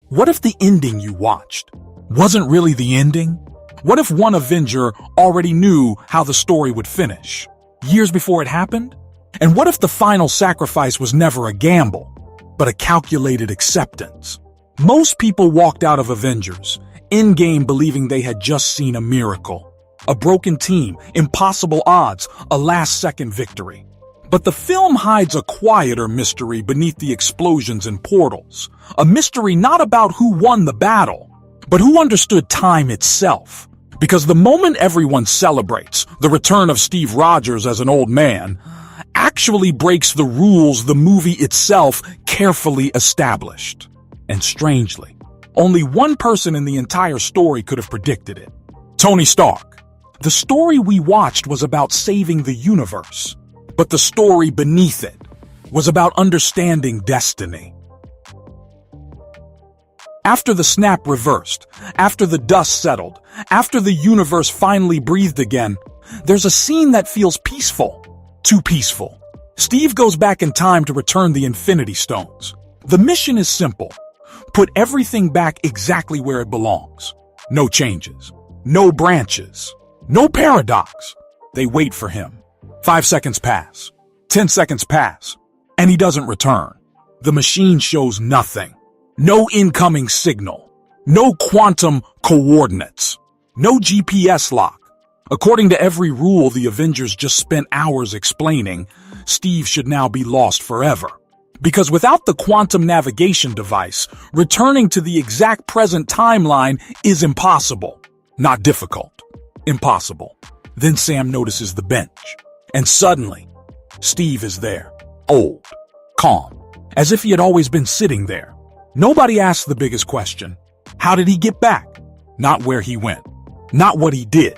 What if the ending you watched wasn't really the ending? What if one Avenger already knew how the story would finish, years before it happened? And what if the final sacrifice was never a gamble, but a calculated acceptance? Most people walked out of Avengers Endgame believing they had just seen a miracle, a broken team, impossible odds, a last-second victory. But the film hides a quieter mystery beneath the explosions and portals, a mystery not about who won the battle, but who understood time itself. Because the moment everyone celebrates the return of Steve Rogers as an old man, actually breaks the rules the movie itself carefully established. And strangely, only one person in the entire story could have predicted it: Tony Stark. The story we watched was about saving the universe, but the story beneath it was about understanding destiny. After the snap reversed, after the dust settled, after the universe finally breathed again, there's a scene that feels peaceful. Too peaceful. Steve goes back in time to return the Infinity Stones. The mission is simple. Put everything back exactly where it belongs. No changes. No branches. No paradox. They wait for him. 5 seconds pass. 10 seconds pass. And he doesn't return. The machine shows nothing. No incoming signal. No quantum coordinates. No GPS lock. According to every rule the Avengers just spent hours explaining, Steve should now be lost forever. Because without the quantum navigation device, returning to the exact present timeline is impossible. Not difficult. Impossible. Then Sam notices the bench. And suddenly, Steve is there. Old. Calm. As if he had always been sitting there. Nobody asks the biggest question. How did he get back? Not where he went. Not what he did.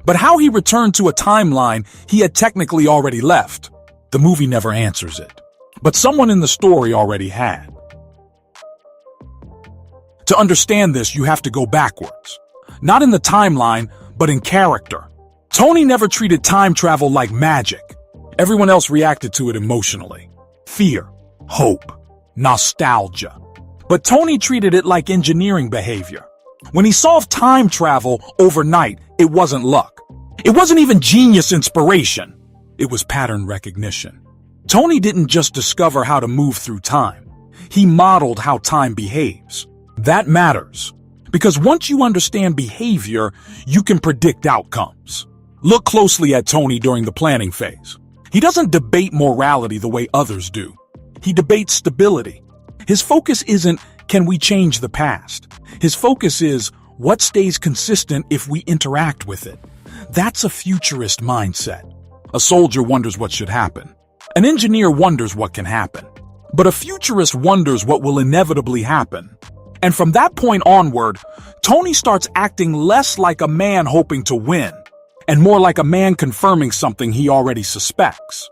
But how he returned to a timeline he had technically already left. The movie never answers it. But someone in the story already had. To understand this, you have to go backwards. Not in the timeline, but in character. Tony never treated time travel like magic. Everyone else reacted to it emotionally. Fear, hope, nostalgia. But Tony treated it like engineering behavior. When he solved time travel overnight, it wasn't luck. It wasn't even genius inspiration. It was pattern recognition. Tony didn't just discover how to move through time. He modeled how time behaves. That matters. Because once you understand behavior, you can predict outcomes. Look closely at Tony during the planning phase. He doesn't debate morality the way others do. He debates stability. His focus isn't, can we change the past? His focus is, what stays consistent if we interact with it? That's a futurist mindset. A soldier wonders what should happen. An engineer wonders what can happen. But a futurist wonders what will inevitably happen. And from that point onward, Tony starts acting less like a man hoping to win, and more like a man confirming something he already suspects.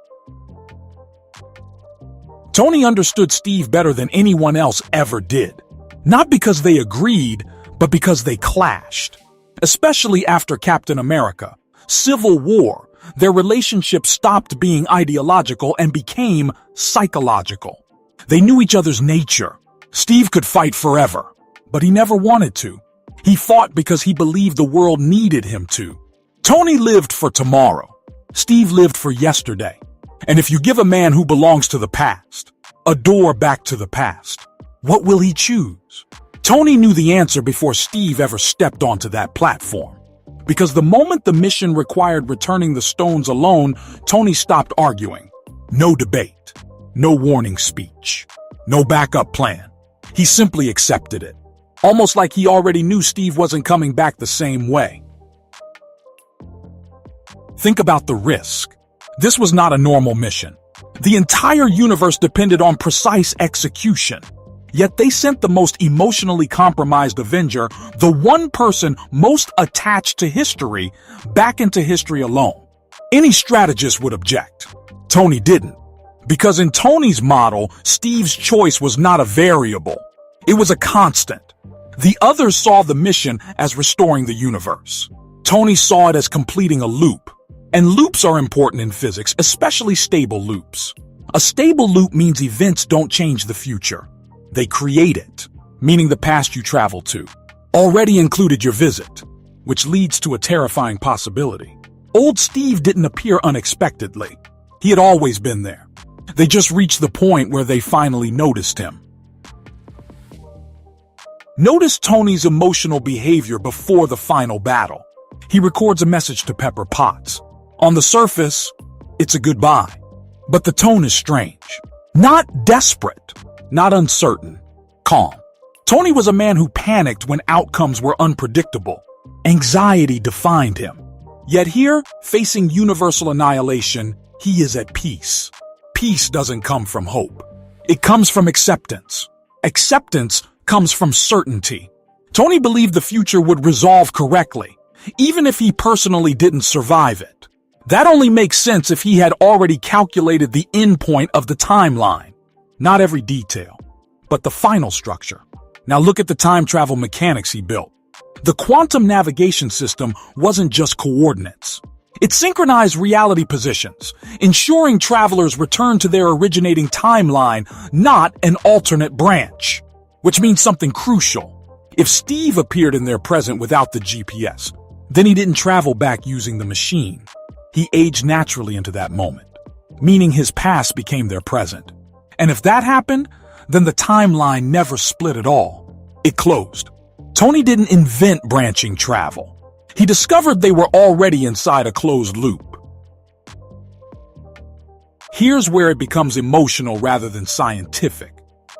Tony understood Steve better than anyone else ever did. Not because they agreed, but because they clashed. Especially after Captain America, Civil War, their relationship stopped being ideological and became psychological. They knew each other's nature. Steve could fight forever, but he never wanted to. He fought because he believed the world needed him to. Tony lived for tomorrow. Steve lived for yesterday. And if you give a man who belongs to the past a door back to the past, what will he choose? Tony knew the answer before Steve ever stepped onto that platform. Because the moment the mission required returning the stones alone, Tony stopped arguing. No debate. No warning speech. No backup plan. He simply accepted it. Almost like he already knew Steve wasn't coming back the same way. Think about the risk. This was not a normal mission. The entire universe depended on precise execution. Yet they sent the most emotionally compromised Avenger, the one person most attached to history, back into history alone. Any strategist would object. Tony didn't. Because in Tony's model, Steve's choice was not a variable. It was a constant. The others saw the mission as restoring the universe. Tony saw it as completing a loop. And loops are important in physics, especially stable loops. A stable loop means events don't change the future. They create it. meaning the past you traveled to, already included your visit, which leads to a terrifying possibility. Old Steve didn't appear unexpectedly. He had always been there. They just reached the point where they finally noticed him. Notice Tony's emotional behavior before the final battle. He records a message to Pepper Potts. On the surface, it's a goodbye, but the tone is strange. Not desperate, not uncertain, calm. Tony was a man who panicked when outcomes were unpredictable. Anxiety defined him. Yet here, facing universal annihilation, he is at peace. Peace doesn't come from hope. It comes from acceptance. Acceptance comes from certainty. Tony believed the future would resolve correctly, even if he personally didn't survive it. That only makes sense if he had already calculated the endpoint of the timeline. Not every detail, but the final structure. Now look at the time travel mechanics he built. The quantum navigation system wasn't just coordinates. It synchronized reality positions, ensuring travelers return to their originating timeline, not an alternate branch. Which means something crucial. If Steve appeared in their present without the GPS, then he didn't travel back using the machine. He aged naturally into that moment, meaning his past became their present. And if that happened, then the timeline never split at all. It closed. Tony didn't invent branching travel. He discovered they were already inside a closed loop. Here's where it becomes emotional rather than scientific.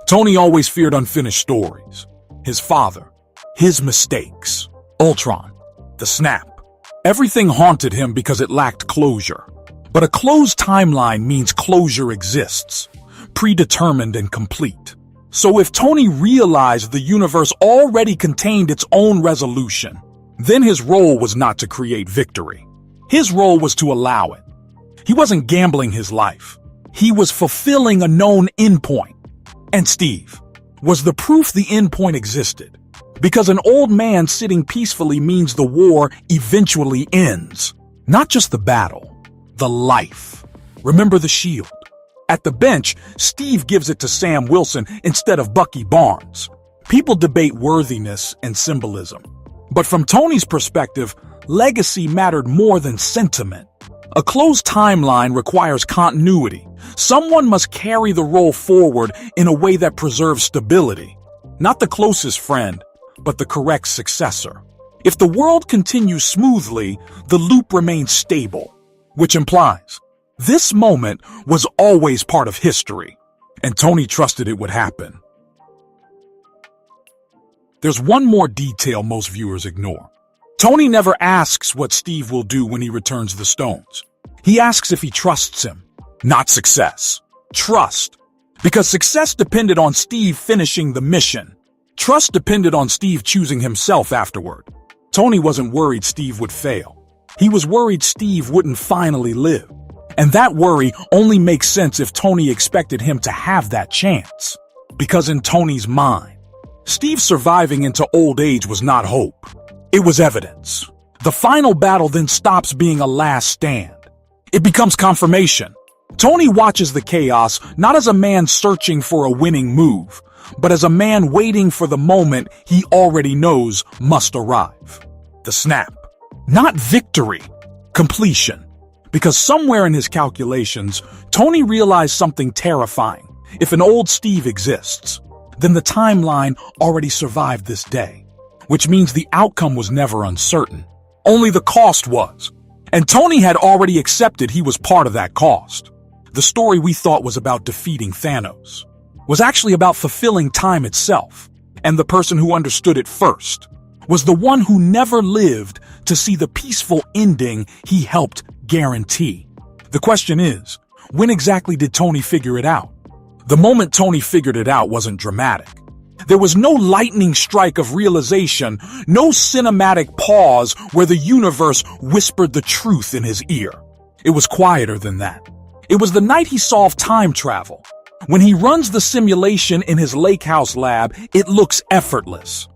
Tony always feared unfinished stories. His father, his mistakes, Ultron, the snap. Everything haunted him because it lacked closure. But a closed timeline means closure exists, predetermined and complete. So if Tony realized the universe already contained its own resolution, then his role was not to create victory. His role was to allow it. He wasn't gambling his life. He was fulfilling a known endpoint. And Steve was the proof the endpoint existed. Because an old man sitting peacefully means the war eventually ends. Not just the battle, the life. Remember the shield. At the bench, Steve gives it to Sam Wilson instead of Bucky Barnes. People debate worthiness and symbolism. But from Tony's perspective, legacy mattered more than sentiment. A closed timeline requires continuity. Someone must carry the role forward in a way that preserves stability. Not the closest friend, but the correct successor. If the world continues smoothly, the loop remains stable, which implies this moment was always part of history, and Tony trusted it would happen. There's one more detail most viewers ignore. Tony never asks what Steve will do when he returns the stones. He asks if he trusts him. Not success. Trust. Because success depended on Steve finishing the mission. Trust depended on Steve choosing himself afterward. Tony wasn't worried Steve would fail. He was worried Steve wouldn't finally live. And that worry only makes sense if Tony expected him to have that chance. Because in Tony's mind, Steve surviving into old age was not hope. It was evidence. The final battle then stops being a last stand. It becomes confirmation. Tony watches the chaos not as a man searching for a winning move, but as a man waiting for the moment he already knows must arrive. The snap. Not victory. Completion. Because somewhere in his calculations, Tony realized something terrifying. If an old Steve exists, then the timeline already survived this day, which means the outcome was never uncertain. Only the cost was. And Tony had already accepted he was part of that cost. The story we thought was about defeating Thanos was actually about fulfilling time itself, and the person who understood it first was the one who never lived to see the peaceful ending he helped guarantee. The question is, when exactly did Tony figure it out? The moment Tony figured it out wasn't dramatic. There was no lightning strike of realization, no cinematic pause where the universe whispered the truth in his ear. It was quieter than that. It was the night he solved time travel. When he runs the simulation in his lake house lab, it looks effortless.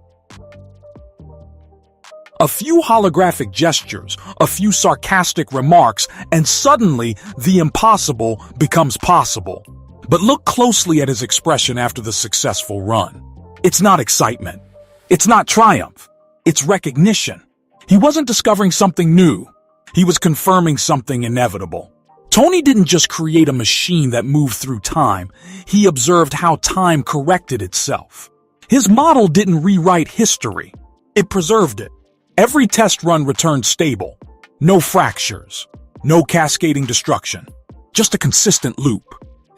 A few holographic gestures, a few sarcastic remarks, and suddenly the impossible becomes possible. But look closely at his expression after the successful run. It's not excitement. It's not triumph. It's recognition. He wasn't discovering something new. He was confirming something inevitable. Tony didn't just create a machine that moved through time. He observed how time corrected itself. His model didn't rewrite history. It preserved it. Every test run returned stable. No fractures. No cascading destruction. Just a consistent loop.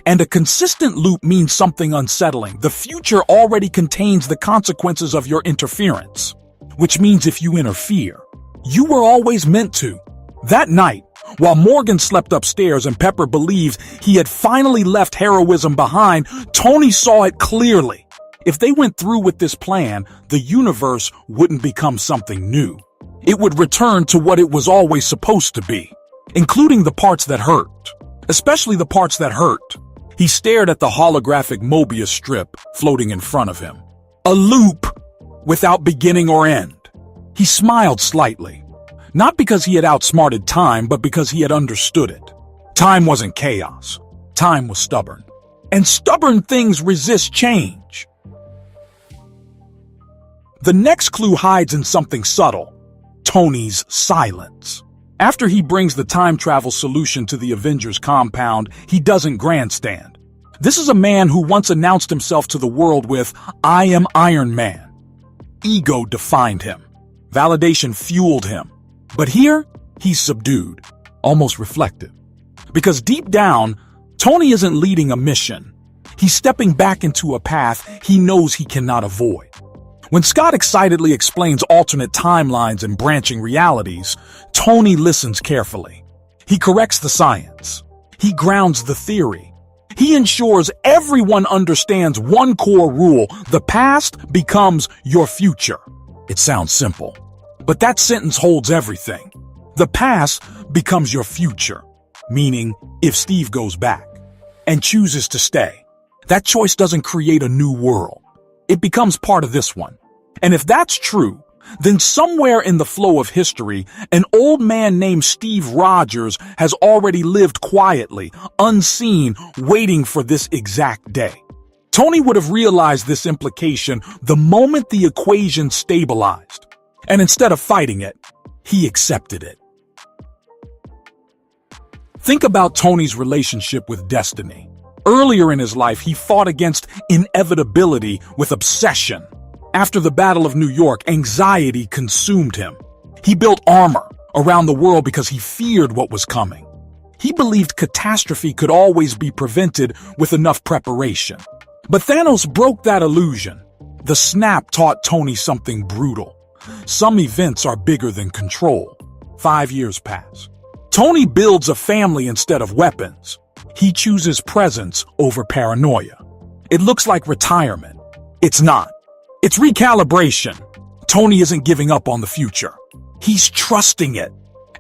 And a consistent loop means something unsettling. The future already contains the consequences of your interference. Which means if you interfere, you were always meant to. That night, while Morgan slept upstairs and Pepper believed he had finally left heroism behind, Tony saw it clearly. If they went through with this plan, the universe wouldn't become something new. It would return to what it was always supposed to be, including the parts that hurt. Especially the parts that hurt. He stared at the holographic Mobius strip floating in front of him. A loop without beginning or end. He smiled slightly. Not because he had outsmarted time, but because he had understood it. Time wasn't chaos. Time was stubborn. And stubborn things resist change. The next clue hides in something subtle. Tony's silence. After he brings the time travel solution to the Avengers compound, he doesn't grandstand. This is a man who once announced himself to the world with, "I am Iron Man." Ego defined him. Validation fueled him. But here, he's subdued, almost reflective. Because deep down, Tony isn't leading a mission. He's stepping back into a path he knows he cannot avoid. When Scott excitedly explains alternate timelines and branching realities, Tony listens carefully. He corrects the science. He grounds the theory. He ensures everyone understands one core rule: the past becomes your future. It sounds simple, but that sentence holds everything. The past becomes your future, meaning if Steve goes back and chooses to stay, that choice doesn't create a new world. It becomes part of this one. And if that's true, then somewhere in the flow of history, an old man named Steve Rogers has already lived quietly, unseen, waiting for this exact day. Tony would have realized this implication the moment the equation stabilized. And instead of fighting it, he accepted it. Think about Tony's relationship with destiny. Earlier in his life, he fought against inevitability with obsession. After the Battle of New York, anxiety consumed him. He built armor around the world because he feared what was coming. He believed catastrophe could always be prevented with enough preparation. But Thanos broke that illusion. The snap taught Tony something brutal. Some events are bigger than control. 5 years pass. Tony builds a family instead of weapons. He chooses presence over paranoia. It looks like retirement. It's not. It's recalibration. Tony isn't giving up on the future. He's trusting it.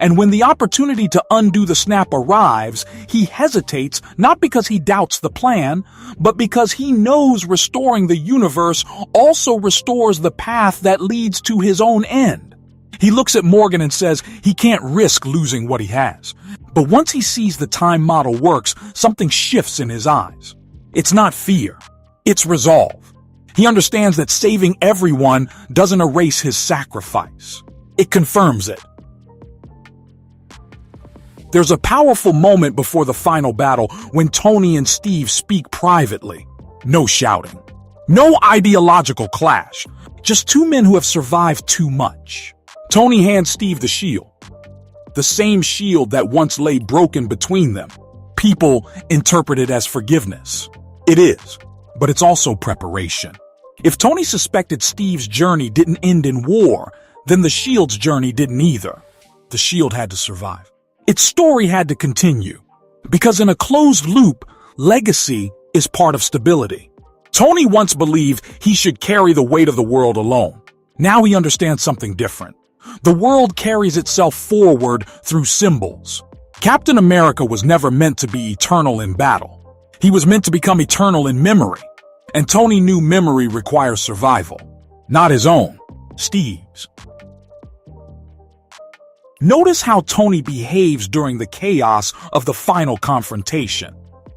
And when the opportunity to undo the snap arrives, he hesitates not because he doubts the plan, but because he knows restoring the universe also restores the path that leads to his own end. He looks at Morgan and says he can't risk losing what he has. But once he sees the time model works, something shifts in his eyes. It's not fear. It's resolve. He understands that saving everyone doesn't erase his sacrifice. It confirms it. There's a powerful moment before the final battle when Tony and Steve speak privately. No shouting. No ideological clash. Just two men who have survived too much. Tony hands Steve the shield. The same shield that once lay broken between them. People interpret it as forgiveness. It is. But it's also preparation. If Tony suspected Steve's journey didn't end in war, then the shield's journey didn't either. The shield had to survive. Its story had to continue. Because in a closed loop, legacy is part of stability. Tony once believed he should carry the weight of the world alone. Now he understands something different. The world carries itself forward through symbols. Captain America was never meant to be eternal in battle. He was meant to become eternal in memory. And Tony knew memory requires survival. Not his own, Steve's. Notice how Tony behaves during the chaos of the final confrontation.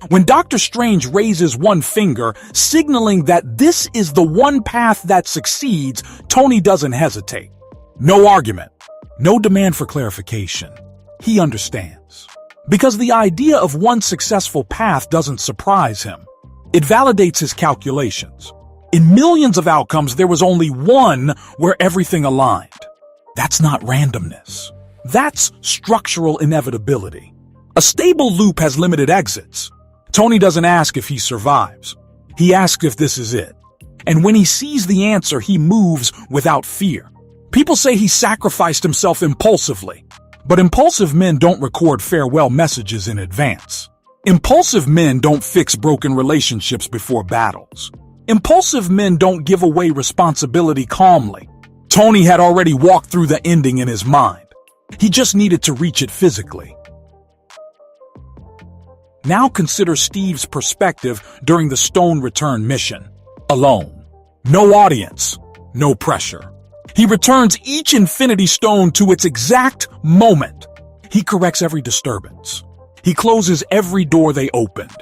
When Doctor Strange raises one finger, signaling that this is the one path that succeeds, Tony doesn't hesitate. No argument. No demand for clarification. He understands. Because the idea of one successful path doesn't surprise him. It validates his calculations. In millions of outcomes, there was only one where everything aligned. That's not randomness. That's structural inevitability. A stable loop has limited exits. Tony doesn't ask if he survives. He asks if this is it. And when he sees the answer, he moves without fear. People say he sacrificed himself impulsively. But impulsive men don't record farewell messages in advance. Impulsive men don't fix broken relationships before battles. Impulsive men don't give away responsibility calmly. Tony had already walked through the ending in his mind. He just needed to reach it physically. Now consider Steve's perspective during the Stone Return mission. Alone. No audience. No pressure. He returns each Infinity Stone to its exact moment. He corrects every disturbance. He closes every door they opened.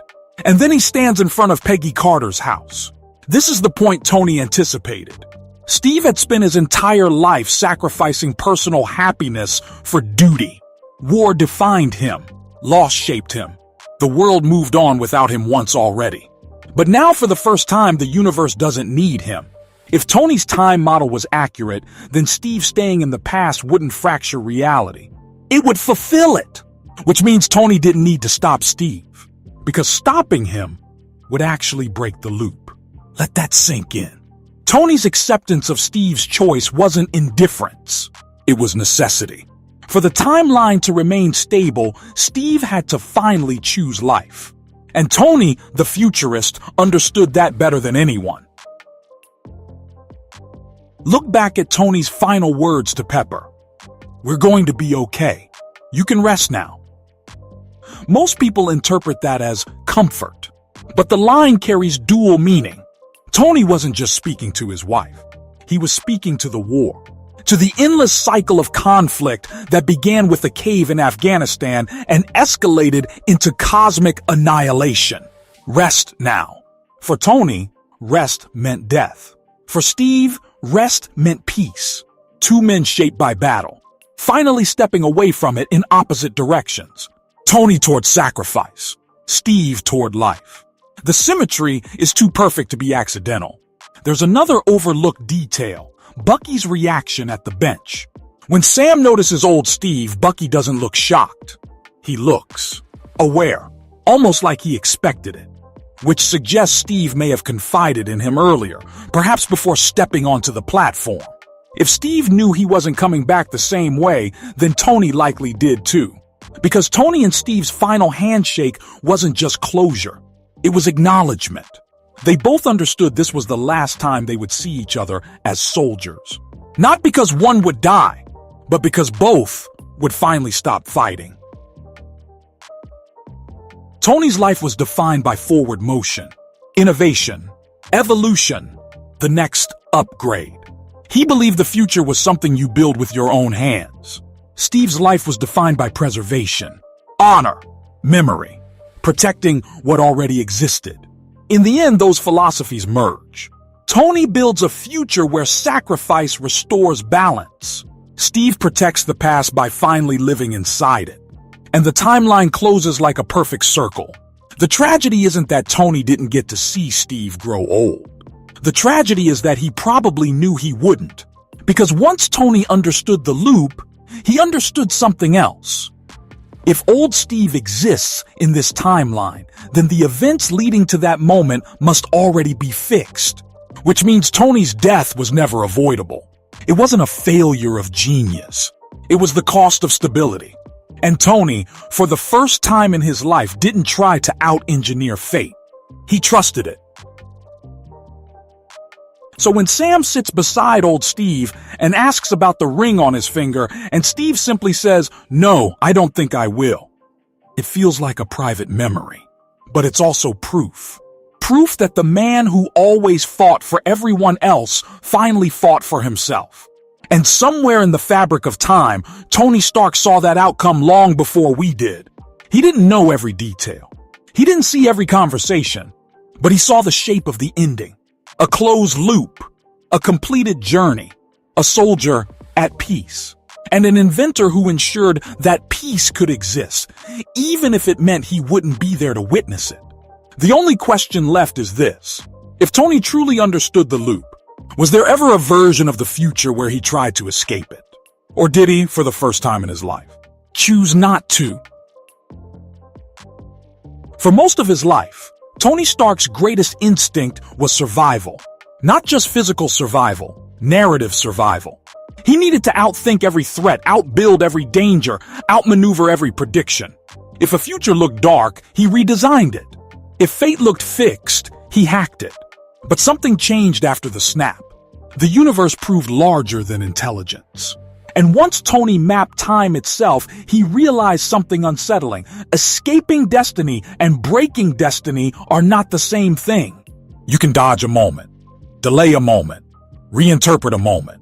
And then he stands in front of Peggy Carter's house. This is the point Tony anticipated. Steve had spent his entire life sacrificing personal happiness for duty. War defined him. Loss shaped him. The world moved on without him once already. But now for the first time, the universe doesn't need him. If Tony's time model was accurate, then Steve staying in the past wouldn't fracture reality. It would fulfill it, which means Tony didn't need to stop Steve, because stopping him would actually break the loop. Let that sink in. Tony's acceptance of Steve's choice wasn't indifference. It was necessity. For the timeline to remain stable, Steve had to finally choose life. And Tony, the futurist, understood that better than anyone. Look back at Tony's final words to Pepper. "We're going to be okay. You can rest now." Most people interpret that as comfort, but the line carries dual meaning. Tony wasn't just speaking to his wife. He was speaking to the war, to the endless cycle of conflict that began with a cave in Afghanistan and escalated into cosmic annihilation. Rest now. For Tony, rest meant death. For Steve, rest meant peace. Two men shaped by battle, finally stepping away from it in opposite directions. Tony toward sacrifice, Steve toward life. The symmetry is too perfect to be accidental. There's another overlooked detail, Bucky's reaction at the bench. When Sam notices old Steve, Bucky doesn't look shocked. He looks aware, almost like he expected it, which suggests Steve may have confided in him earlier, perhaps before stepping onto the platform. If Steve knew he wasn't coming back the same way, then Tony likely did too. Because Tony and Steve's final handshake wasn't just closure. It was acknowledgement. They both understood this was the last time they would see each other as soldiers. Not because one would die, but because both would finally stop fighting. Tony's life was defined by forward motion, innovation, evolution, the next upgrade. He believed the future was something you build with your own hands. Steve's life was defined by preservation, honor, memory, protecting what already existed. In the end, those philosophies merge. Tony builds a future where sacrifice restores balance. Steve protects the past by finally living inside it. And the timeline closes like a perfect circle. The tragedy isn't that Tony didn't get to see Steve grow old. The tragedy is that he probably knew he wouldn't. Because once Tony understood the loop, he understood something else. If old Steve exists in this timeline, then the events leading to that moment must already be fixed. Which means Tony's death was never avoidable. It wasn't a failure of genius. It was the cost of stability. And Tony, for the first time in his life, didn't try to out-engineer fate. He trusted it. So when Sam sits beside old Steve and asks about the ring on his finger, and Steve simply says, "No, I don't think I will," it feels like a private memory. But it's also proof. Proof that the man who always fought for everyone else finally fought for himself. And somewhere in the fabric of time, Tony Stark saw that outcome long before we did. He didn't know every detail. He didn't see every conversation, but he saw the shape of the ending. A closed loop, a completed journey, a soldier at peace, and an inventor who ensured that peace could exist, even if it meant he wouldn't be there to witness it. The only question left is this. If Tony truly understood the loop, was there ever a version of the future where he tried to escape it? Or did he, for the first time in his life, choose not to? For most of his life, Tony Stark's greatest instinct was survival. Not just physical survival, narrative survival. He needed to outthink every threat, outbuild every danger, outmaneuver every prediction. If a future looked dark, he redesigned it. If fate looked fixed, he hacked it. But something changed after the snap. The universe proved larger than intelligence. And once Tony mapped time itself, he realized something unsettling. Escaping destiny and breaking destiny are not the same thing. You can dodge a moment, delay a moment, reinterpret a moment.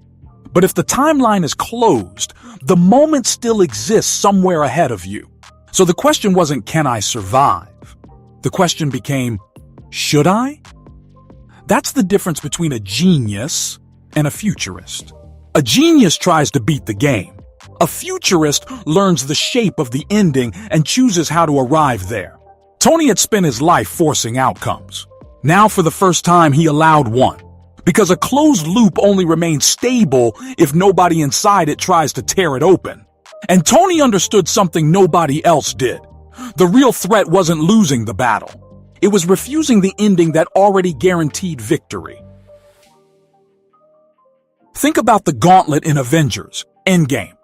But if the timeline is closed, the moment still exists somewhere ahead of you. So the question wasn't, can I survive? The question became, should I? That's the difference between a genius and a futurist. A genius tries to beat the game. A futurist learns the shape of the ending and chooses how to arrive there. Tony had spent his life forcing outcomes. Now, for the first time, he allowed one. Because a closed loop only remains stable if nobody inside it tries to tear it open. And Tony understood something nobody else did. The real threat wasn't losing the battle. It was refusing the ending that already guaranteed victory. Think about the gauntlet in Avengers Endgame.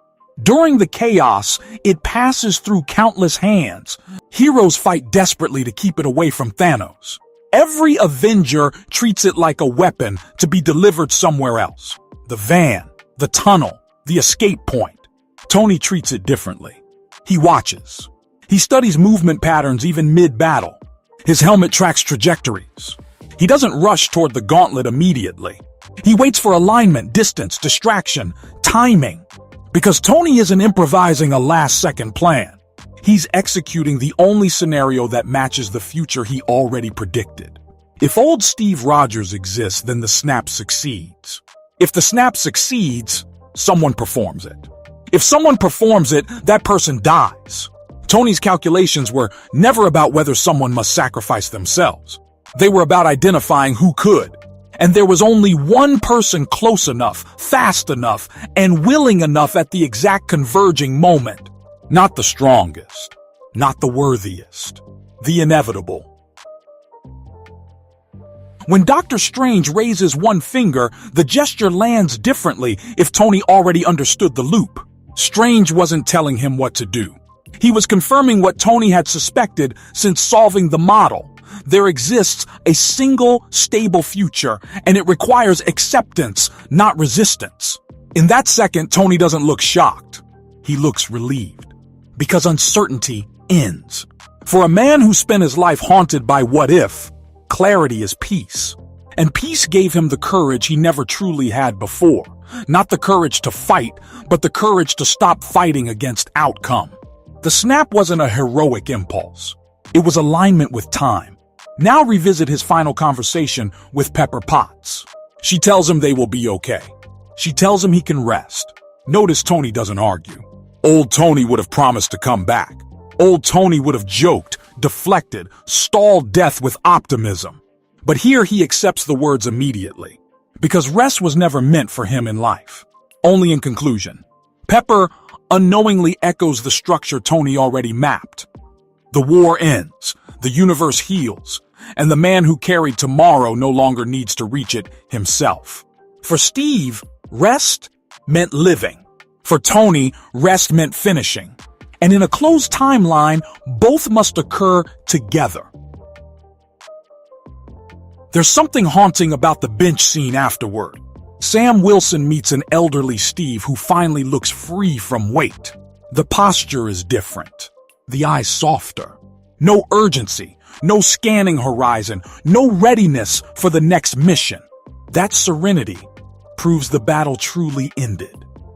During the chaos, it passes through countless hands. Heroes fight desperately to keep it away from Thanos. Every Avenger treats it like a weapon to be delivered somewhere else. The van, the tunnel, the escape point. Tony treats it differently. He watches. He studies movement patterns even mid-battle. His helmet tracks trajectories. He doesn't rush toward the gauntlet immediately. He waits for alignment, distance, distraction, timing. Because Tony isn't improvising a last-second plan. He's executing the only scenario that matches the future he already predicted. If old Steve Rogers exists, then the snap succeeds. If the snap succeeds, someone performs it. If someone performs it, that person dies. Tony's calculations were never about whether someone must sacrifice themselves. They were about identifying who could. And there was only one person close enough, fast enough, and willing enough at the exact converging moment. Not the strongest, not the worthiest, the inevitable. When Doctor Strange raises one finger, the gesture lands differently if Tony already understood the loop. Strange wasn't telling him what to do. He was confirming what Tony had suspected since solving the model. There exists a single, stable future, and it requires acceptance, not resistance. In that second, Tony doesn't look shocked. He looks relieved. Because uncertainty ends. For a man who spent his life haunted by what if, clarity is peace. And peace gave him the courage he never truly had before. Not the courage to fight, but the courage to stop fighting against outcome. The snap wasn't a heroic impulse. It was alignment with time. Now revisit his final conversation with Pepper Potts. She tells him they will be okay. She tells him he can rest. Notice Tony doesn't argue. Old Tony would have promised to come back. Old Tony would have joked, deflected, stalled death with optimism. But here he accepts the words immediately. Because rest was never meant for him in life. Only in conclusion. Pepper unknowingly echoes the structure Tony already mapped. The war ends, the universe heals, and the man who carried tomorrow no longer needs to reach it himself. For Steve, rest meant living. For Tony, rest meant finishing. And in a closed timeline, both must occur together. There's something haunting about the bench scene afterward. Sam Wilson meets an elderly Steve who finally looks free from weight. The posture is different. The eyes softer. No urgency, no scanning horizon, no readiness for the next mission. That serenity proves the battle truly ended.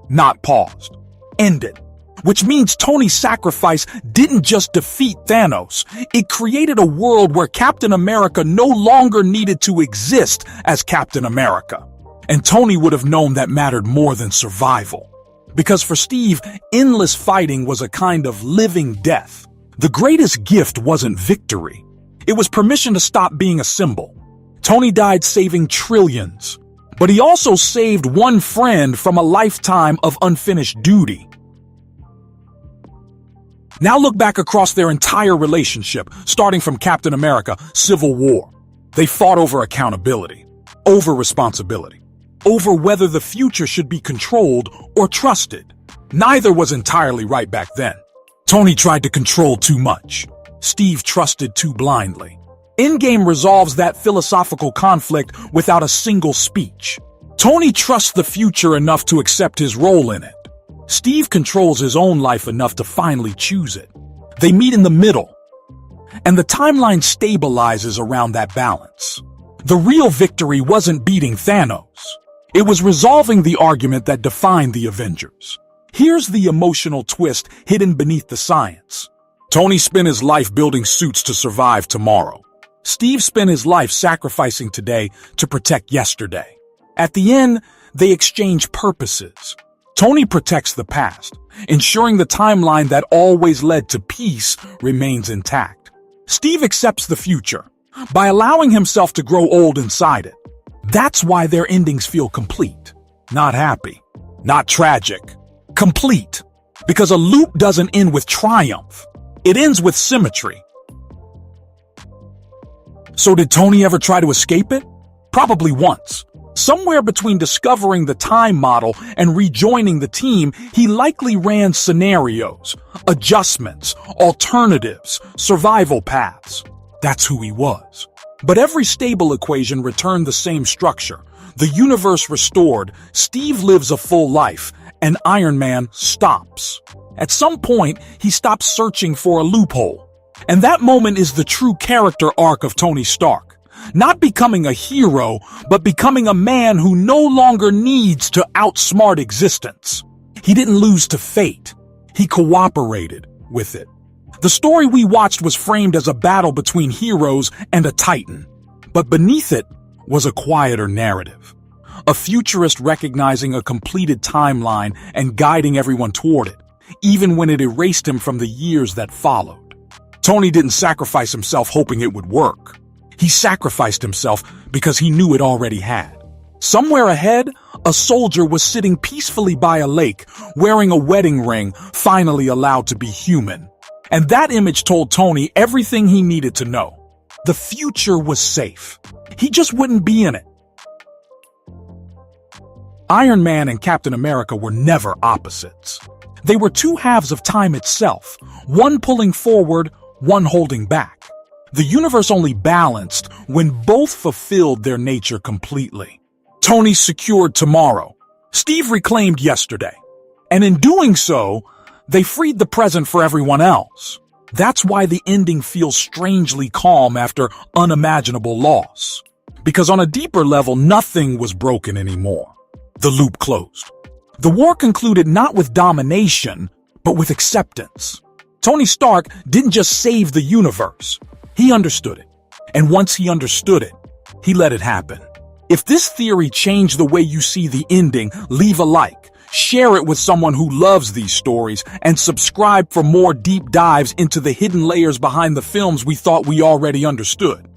Not paused. Ended. Which means Tony's sacrifice didn't just defeat Thanos, it created a world where Captain America no longer needed to exist as Captain America. And Tony would have known that mattered more than survival. Because for Steve, endless fighting was a kind of living death. The greatest gift wasn't victory. It was permission to stop being a symbol. Tony died saving trillions, but he also saved one friend from a lifetime of unfinished duty. Now look back across their entire relationship, starting from Captain America, Civil War. They fought over accountability, over responsibility, over whether the future should be controlled or trusted. Neither was entirely right back then. Tony tried to control too much. Steve trusted too blindly. Endgame resolves that philosophical conflict without a single speech. Tony trusts the future enough to accept his role in it. Steve controls his own life enough to finally choose it. They meet in the middle, and the timeline stabilizes around that balance. The real victory wasn't beating Thanos. It was resolving the argument that defined the Avengers. Here's the emotional twist hidden beneath the science. Tony spent his life building suits to survive tomorrow. Steve spent his life sacrificing today to protect yesterday. At the end, they exchange purposes. Tony protects the past, ensuring the timeline that always led to peace remains intact. Steve accepts the future by allowing himself to grow old inside it. That's why their endings feel complete, not happy, not tragic, complete. Because a loop doesn't end with triumph, it ends with symmetry. So did Tony ever try to escape it? Probably once. Somewhere between discovering the time model and rejoining the team, he likely ran scenarios, adjustments, alternatives, survival paths. That's who he was. But every stable equation returned the same structure. The universe restored, Steve lives a full life, and Iron Man stops. At some point, he stops searching for a loophole. And that moment is the true character arc of Tony Stark. Not becoming a hero, but becoming a man who no longer needs to outsmart existence. He didn't lose to fate. He cooperated with it. The story we watched was framed as a battle between heroes and a titan. But beneath it was a quieter narrative. A futurist recognizing a completed timeline and guiding everyone toward it, even when it erased him from the years that followed. Tony didn't sacrifice himself hoping it would work. He sacrificed himself because he knew it already had. Somewhere ahead, a soldier was sitting peacefully by a lake, wearing a wedding ring, finally allowed to be human. And that image told Tony everything he needed to know. The future was safe. He just wouldn't be in it. Iron Man and Captain America were never opposites. They were two halves of time itself, one pulling forward, one holding back. The universe only balanced when both fulfilled their nature completely. Tony secured tomorrow. Steve reclaimed yesterday. And in doing so, they freed the present for everyone else. That's why the ending feels strangely calm after unimaginable loss. Because on a deeper level, nothing was broken anymore. The loop closed. The war concluded not with domination, but with acceptance. Tony Stark didn't just save the universe. He understood it. And once he understood it, he let it happen. If this theory changed the way you see the ending, leave a like, share it with someone who loves these stories, and subscribe for more deep dives into the hidden layers behind the films we thought we already understood.